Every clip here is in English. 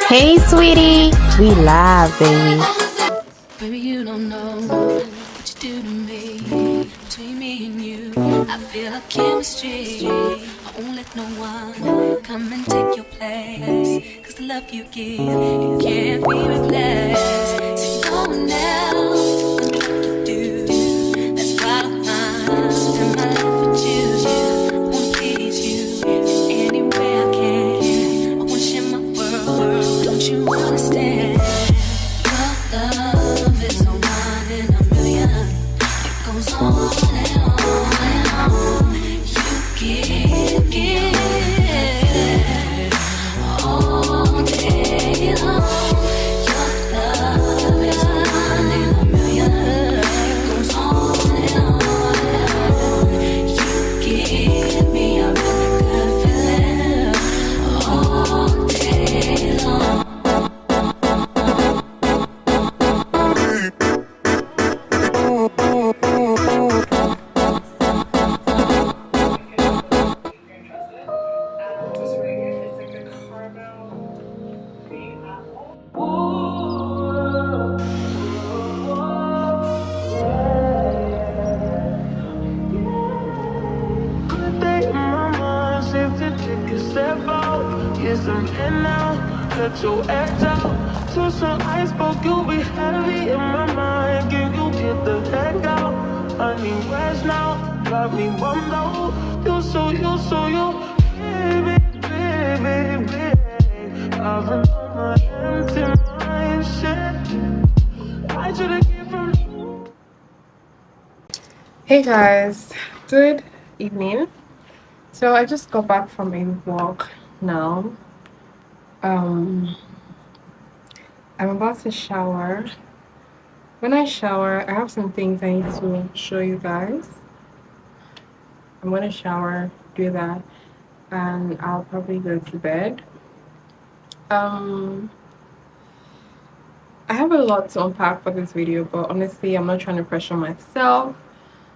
Hey, sweetie. We live, baby. Baby, you don't know what you do to me. Between me and you, I feel like chemistry. I won't let no one come and take your place. Cause the love you give, it can't be replaced. See, no one else tell me what to do. That's why I spend my life with you. I wanna please you in any way I can. I wanna share my world. Don't you understand? Love is a one in a million. It goes on and on and on. You give all day long. Your love is a one in a million. It goes on and on and on. You give me a really good feeling all day long. Yes, I'm in now. Cut your edge out. To some iceberg, you'll be heavy in my mind. Can you get the heck out? I need rest now. Got me bummed out. You, baby, baby, baby. I've been on my empty mind, shit. I should've given from you. Hey guys, good evening. So I just got back from a walk now. I'm about to shower. When I shower, I have some things I need to show you guys. I'm gonna shower, do that, and I'll probably go to bed. I have a lot to unpack for this video, but honestly, I'm not trying to pressure myself.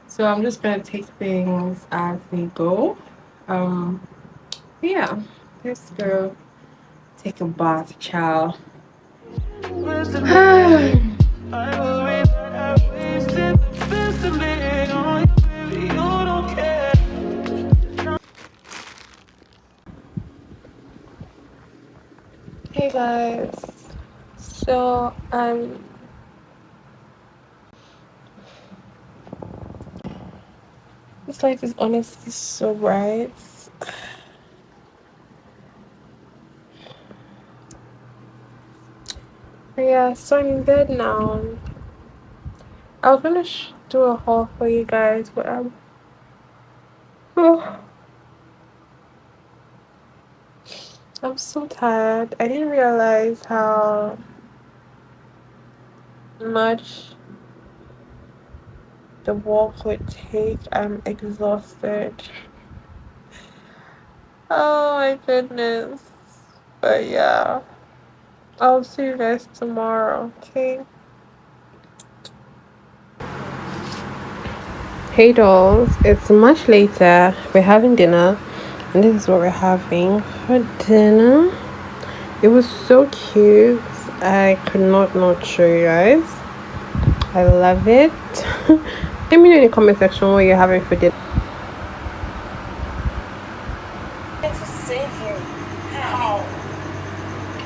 So I'm just gonna take things as they go. Yeah, let's go take a bath, child. Hey guys, so this light is honestly so bright. Yeah, so I'm in bed now. I was gonna do a haul for you guys, but I'm so tired. I didn't realize how much the walk would take. I'm exhausted. Oh my goodness. But yeah, I'll see you guys tomorrow, okay? Hey dolls, it's much later. We're having dinner, and this is what we're having for dinner. It was so cute. I could not show you guys. I love it. Let me know in the comment section what you're having for dinner. To save you. How?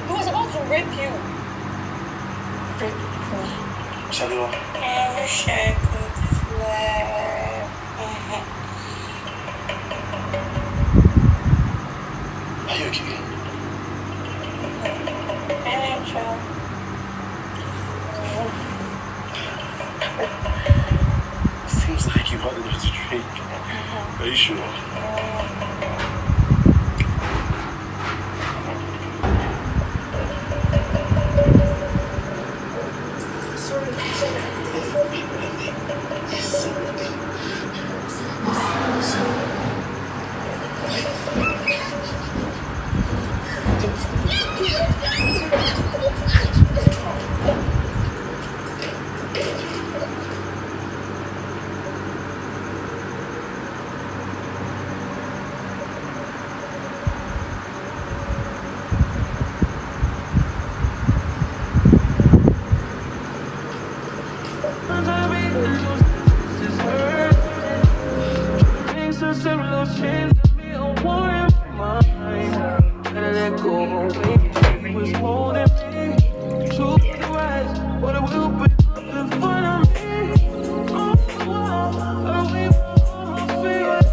He was about to rape you. Rape me. Shalom. I wish I could fly. Are you okay? Seems like you've had enough to drink. Are you sure? those chains got me a war in my mind. Gotta let go away. It was holding me to the rise, but it will be up in front of me. On the wall, away from all my fears.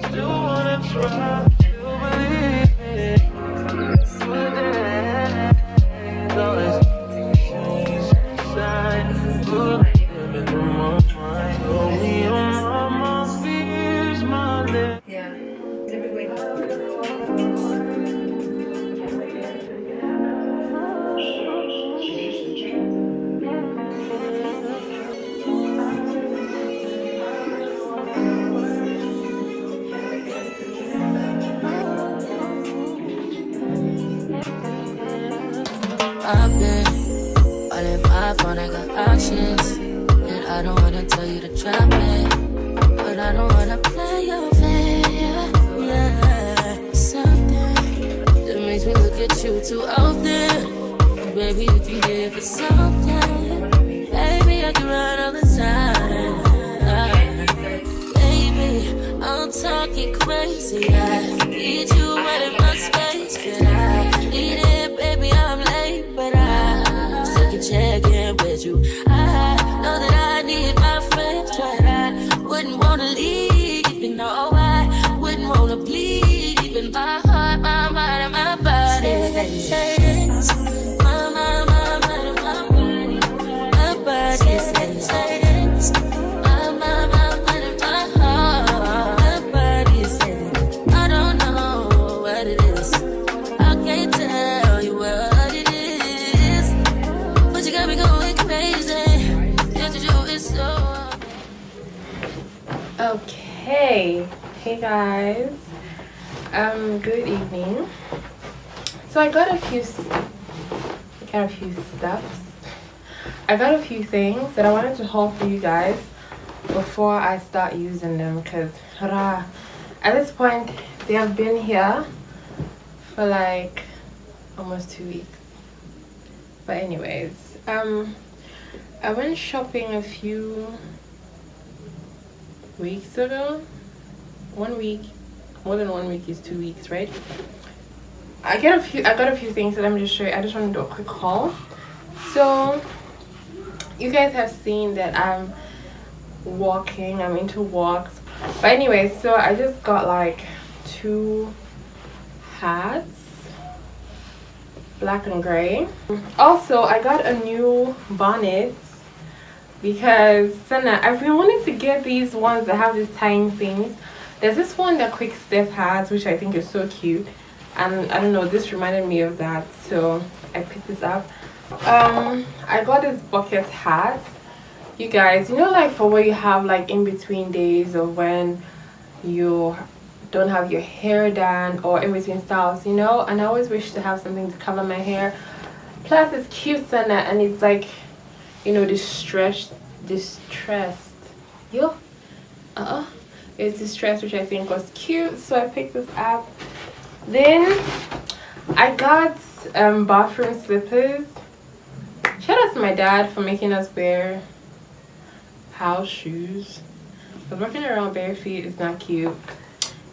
Still wanna try, still believe it. Good days, always shine. Good living in my mind. Oh, me on my fears, my lips. Yeah. Let me wait. I've been all in my phone, I got options. And I don't wanna tell you to drop it, but I don't wanna play your fair. Yeah, something that makes me look at you too often. Baby, you can give it something. Baby, I can run all the time. Baby, I'm talking crazy. I need you right in my space. But I need it, baby, I'm late. But I still can check in with you. I know that I need my friends, but I wouldn't wanna leave. You know, I wouldn't wanna bleed. Even my heart, my mind, and my body. Says, my mind, and my body. My body says, my mind, and my heart. My body says, I don't know what it is. I can't tell you what it is. But you got me going crazy. Just to do it so. Okay, hey guys, good evening. So I got a few things that I wanted to haul for you guys before I start using them, because at this point they have been here for like almost 2 weeks. But anyways, I went shopping a few weeks ago. 1 week, more than 1 week is 2 weeks, right? I got a few things that I'm just show you. I just want to do a quick haul. So you guys have seen that I'm walking, I'm into walks. But anyway, so I just got like 2 hats, black and gray. Also, I got a new bonnet because I've been wanting to get these ones that have these tying things. There's this one that Quick Step has, which I think is so cute, and I don't know, this reminded me of that, so I picked this up. I got this bucket hat. You guys, you know, like for where you have like in between days or when you don't have your hair done, or in between styles, you know, and I always wish to have something to cover my hair. Plus it's cute and it's like, you know, distressed it's distressed, which I think was cute, so I picked this up. Then I got bathroom slippers. Shout out to my dad for making us wear house shoes, but walking around bare feet is not cute.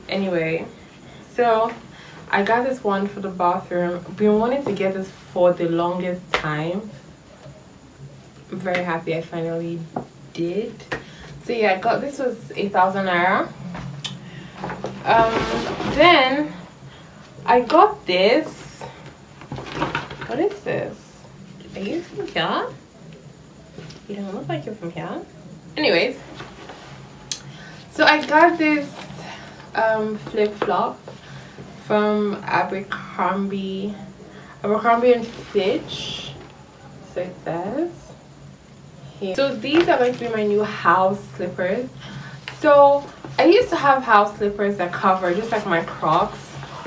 Anyway, so I got this one for the bathroom. Been wanting to get this for the longest time. I'm very happy I finally did. So yeah, I got this, was 8,000 naira. Then I got this. What is this? Are you from here? You don't look like you're from here. Anyways, so I got this flip-flop from Abercrombie and Fitch. So it says here. So these are going to be my new house slippers. So I used to have house slippers that cover just like my Crocs,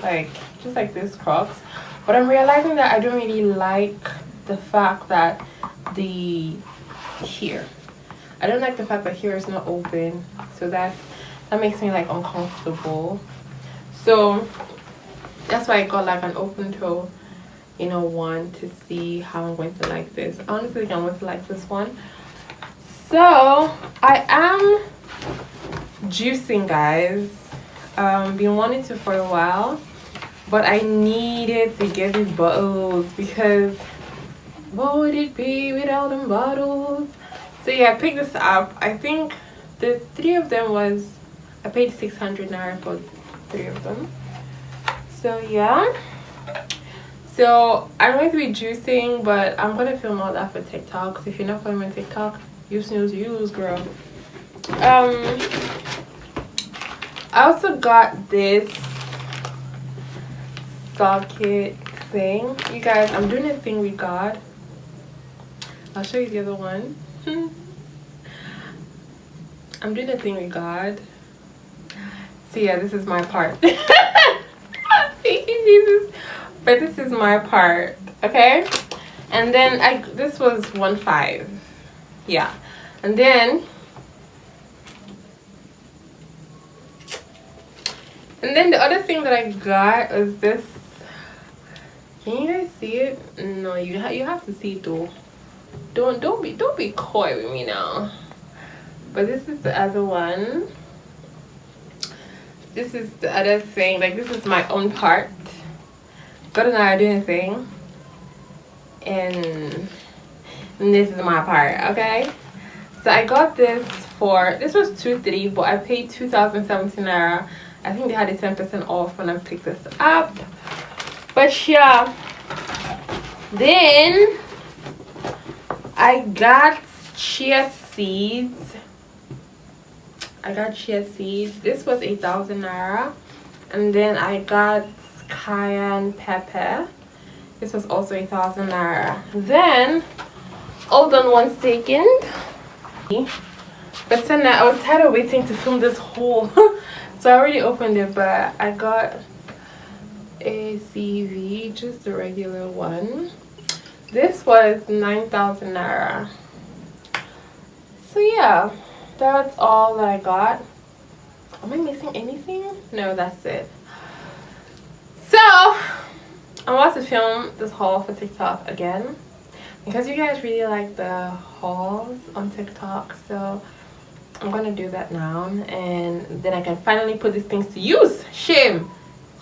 like just like this Crocs, but I'm realizing that I don't really like the fact that I don't like the fact that here is not open, so that makes me like uncomfortable. So that's why I got like an open toe, you know, one, to see how I'm going to like this. I honestly think I'm going to like this one. So I am juicing, guys. Been wanting to for a while, but I needed to get these bottles because what would it be without them bottles? So yeah, I picked this up. I think the 3 of them was, I paid 600 naira for 3 of them. So yeah, so I'm going to be juicing, but I'm gonna film all that for TikTok. So if you're not following my TikTok, you snooze, you lose, girl. I also got this socket thing. You guys, I'm doing a thing with God. I'll show you the other one. I'm doing a thing with God. So yeah, this is my part. Thank you, Jesus. But this is my part, okay? And then this was 1.5. Yeah. And then the other thing that I got is this. Can you guys see it? No, you have to see it though. Don't be coy with me now. But this is the other one. This is the other thing. Like, this is my own part. God and I are doing a thing, and this is my part. Okay. So I got this was 2.3, but I paid 2017 naira. I think they had a 10% off when I picked this up. But yeah, then I got chia seeds. This was 8,000 naira. And then I got cayenne pepper. This was also 8,000 naira. Then, hold on one second. But then I was tired of waiting to film this haul. So I already opened it, but I got a CV, just the regular one. This was 9,000 naira. So yeah, that's all that I got. Am I missing anything? No, that's it. So I'm about to film this haul for TikTok again because you guys really like the hauls on TikTok. So I'm gonna do that now, and then I can finally put these things to use. Shame,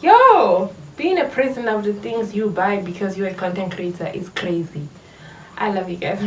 yo, being a prisoner of the things you buy because you're a content creator is crazy. I love you guys.